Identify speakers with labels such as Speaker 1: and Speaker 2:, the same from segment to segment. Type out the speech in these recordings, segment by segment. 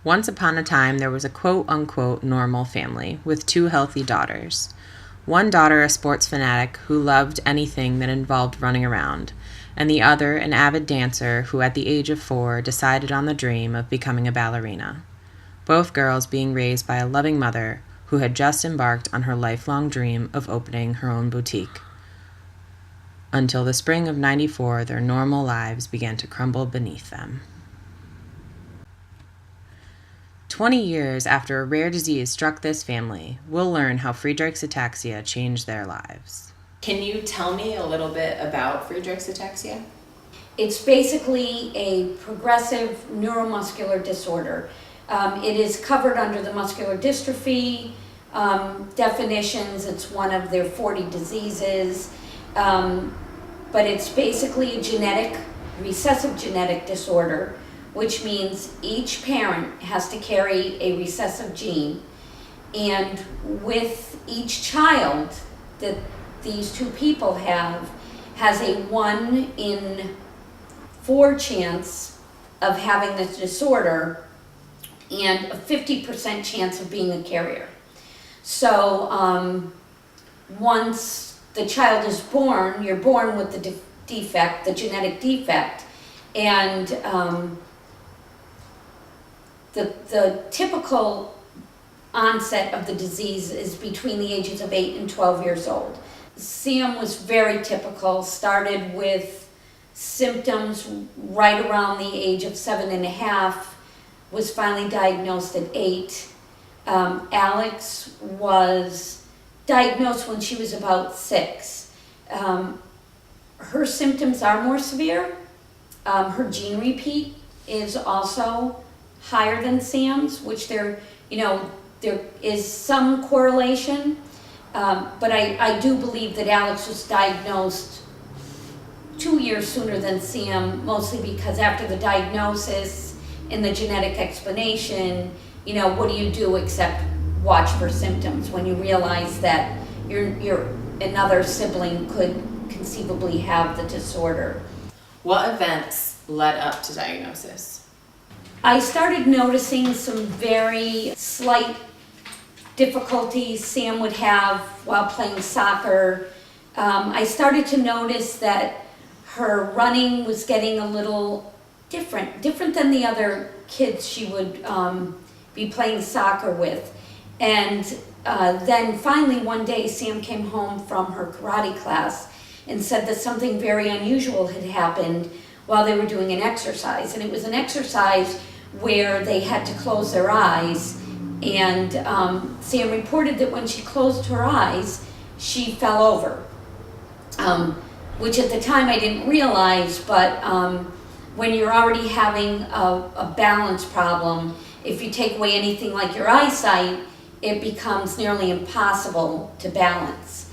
Speaker 1: Once upon a time, there was a quote-unquote normal family with 2 healthy daughters. One daughter a sports fanatic who loved anything that involved running around, and the other an avid dancer who at the age of 4 decided on the dream of becoming a ballerina. Both girls being raised by a loving mother who had just embarked on her lifelong dream of opening her own boutique. Until the spring of '94, their normal lives began to crumble beneath them. 20 years after a rare disease struck this family, we'll learn how Friedreich's ataxia changed their lives. Can you tell me a little bit about Friedreich's ataxia?
Speaker 2: It's basically a progressive neuromuscular disorder. It is covered under the muscular dystrophy definitions. It's one of their 40 diseases. But it's basically a recessive genetic disorder, which means each parent has to carry a recessive gene. And with each child that these 2 people has a 1 in 4 chance of having this disorder and a 50% chance of being a carrier. So once the child is born, you're born with the defect, the genetic defect, and the typical onset of the disease is between the ages of 8 and 12 years old. Sam was very typical, started with symptoms right around the age of 7.5, was finally diagnosed at 8. Alex was diagnosed when she was about 6. Her symptoms are more severe. Her gene repeat is also higher than Sam's, which there is some correlation. But I do believe that Alex was diagnosed 2 years sooner than Sam, mostly because after the diagnosis and the genetic explanation, what do you do except watch for symptoms when you realize that your another sibling could conceivably have the disorder.
Speaker 1: What events led up to diagnosis?
Speaker 2: I started noticing some very slight difficulties Sam would have while playing soccer. I started to notice that her running was getting a little different than the other kids she would be playing soccer with. And then finally one day Sam came home from her karate class and said that something very unusual had happened while they were doing an exercise. And it was an exercise where they had to close their eyes. And Sam reported that when she closed her eyes, she fell over, which at the time I didn't realize, but when you're already having a balance problem, if you take away anything like your eyesight, it becomes nearly impossible to balance.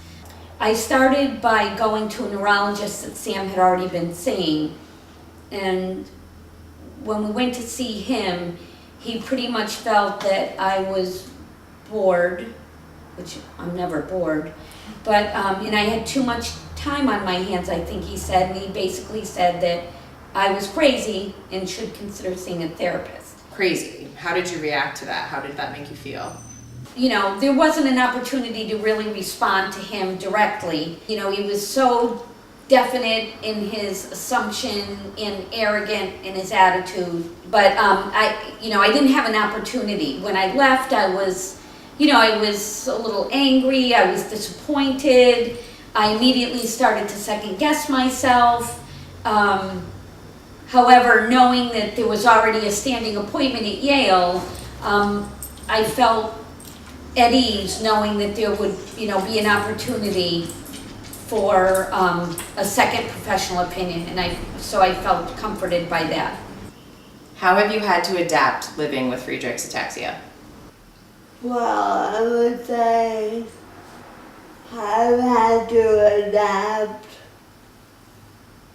Speaker 2: I started by going to a neurologist that Sam had already been seeing, and when we went to see him, he pretty much felt that I was bored, which I'm never bored, but and I had too much time on my hands, I think he said, and he basically said that I was crazy and should consider seeing a therapist.
Speaker 1: Crazy. How did you react to that? How did that make you feel?
Speaker 2: There wasn't an opportunity to really respond to him directly. He was so definite in his assumption and arrogant in his attitude. But I didn't have an opportunity. When I left, I was a little angry. I was disappointed. I immediately started to second guess myself. However, knowing that there was already a standing appointment at Yale, I felt at ease knowing that there would, be an opportunity for a second professional opinion, and so I felt comforted by that.
Speaker 1: How have you had to adapt living with Friedreich's ataxia?
Speaker 3: Well, I would say I've had to adapt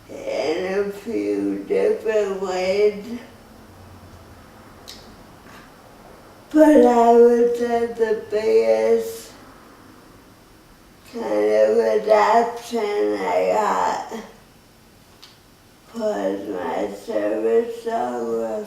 Speaker 3: in a few different ways. But I would say the biggest kind of adaptation I got was my service dog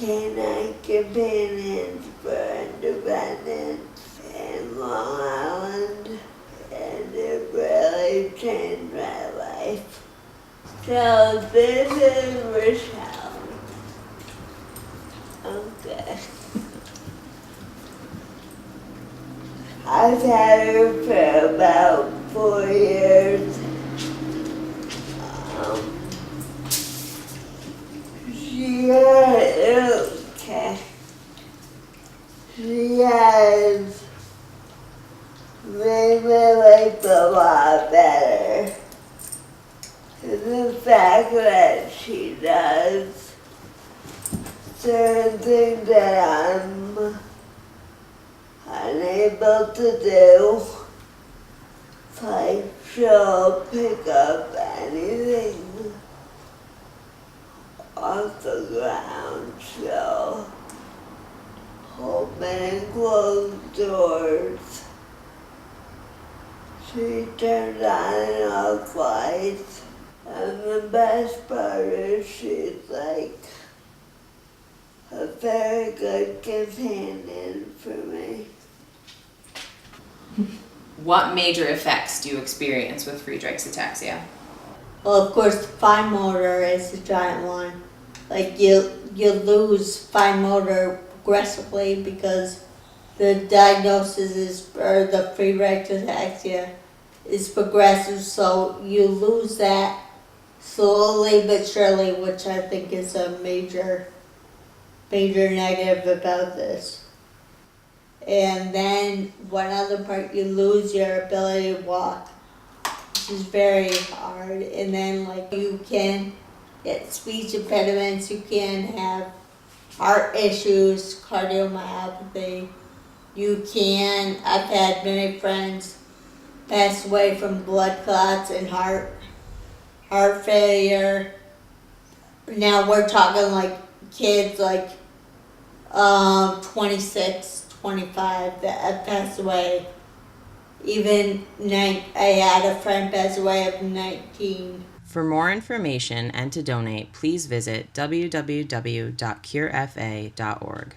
Speaker 3: canine companions for independence in Long Island, and it really changed my life. So this is Rochelle. Okay. I've had her for about 4 years. She okay. She has made my life a lot better. The fact that she does certain things that I'm unable to do, like she'll pick up anything off the ground, she'll open and close doors. She turns on and off lights. And the best part is she's like a very good companion for me.
Speaker 1: What major effects do you experience with Friedreich's ataxia?
Speaker 4: Well, of course, the fine motor is a giant one. Like you lose fine motor progressively because the diagnosis is, or the Friedreich's ataxia is progressive, so you lose that slowly but surely, which I think is a major negative about this. And then one other part, you lose your ability to walk, which is very hard. And then like you can get speech impediments, you can have heart issues, cardiomyopathy. I've had many friends pass away from blood clots and heart failure. Now we're talking like kids like 26, 25 that have passed away. Even I had a friend pass away of 19.
Speaker 1: For more information and to donate, please visit www.curefa.org.